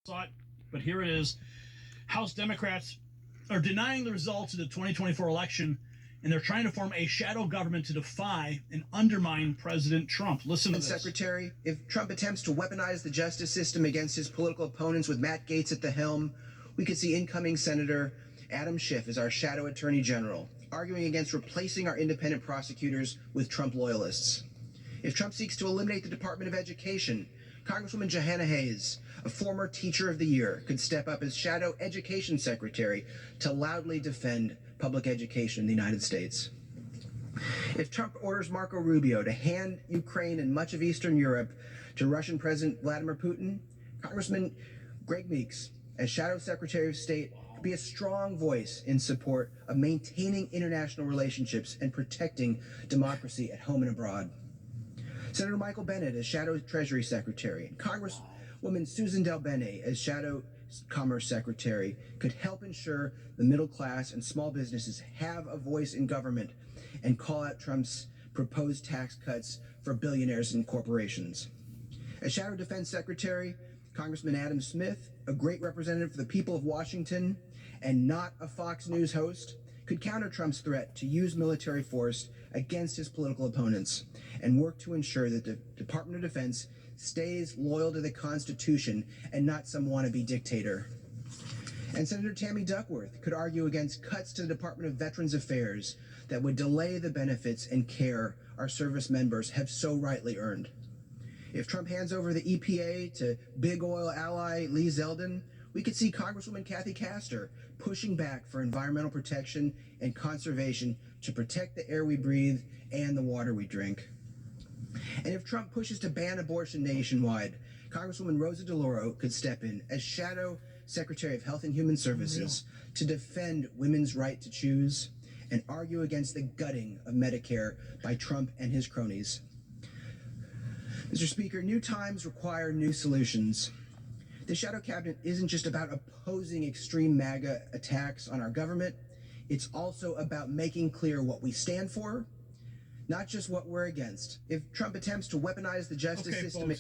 But here it is. House Democrats are denying the results of the 2024 election, and they're trying to form a shadow government to defy and undermine President Trump. Listen to this. Secretary, if Trump attempts to weaponize the justice system against his political opponents with Matt Gaetz at the helm, we could see incoming Senator Adam Schiff as our shadow attorney general, arguing against replacing our independent prosecutors with Trump loyalists. If Trump seeks to eliminate the Department of Education, Congresswoman Johanna Hayes, a former Teacher of the Year, could step up as Shadow Education Secretary to loudly defend public education in the United States. If Trump orders Marco Rubio to hand Ukraine and much of Eastern Europe to Russian President Vladimir Putin, Congressman Greg Meeks, as Shadow Secretary of State, could be a strong voice in support of maintaining international relationships and protecting democracy at home and abroad. Senator Michael Bennet as Shadow Treasury Secretary, and Congresswoman Susan DelBene as Shadow Commerce Secretary could help ensure the middle class and small businesses have a voice in government and call out Trump's proposed tax cuts for billionaires and corporations. As Shadow Defense Secretary, Congressman Adam Smith, a great representative for the people of Washington and not a Fox News host, could counter Trump's threat to use military force against his political opponents and work to ensure that the Department of Defense stays loyal to the Constitution and not some wannabe dictator. And Senator Tammy Duckworth could argue against cuts to the Department of Veterans Affairs that would delay the benefits and care our service members have so rightly earned. If Trump hands over the EPA to big oil ally Lee Zeldin, we could see Congresswoman Kathy Castor pushing back for environmental protection and conservation to protect the air we breathe and the water we drink. And if Trump pushes to ban abortion nationwide, Congresswoman Rosa DeLauro could step in as Shadow Secretary of Health and Human Services to defend women's right to choose and argue against the gutting of Medicare by Trump and his cronies. Mr. Speaker, new times require new solutions. The Shadow Cabinet isn't just about opposing extreme MAGA attacks on our government. It's also about making clear what we stand for, not just what we're against. If Trump attempts to weaponize the justice system...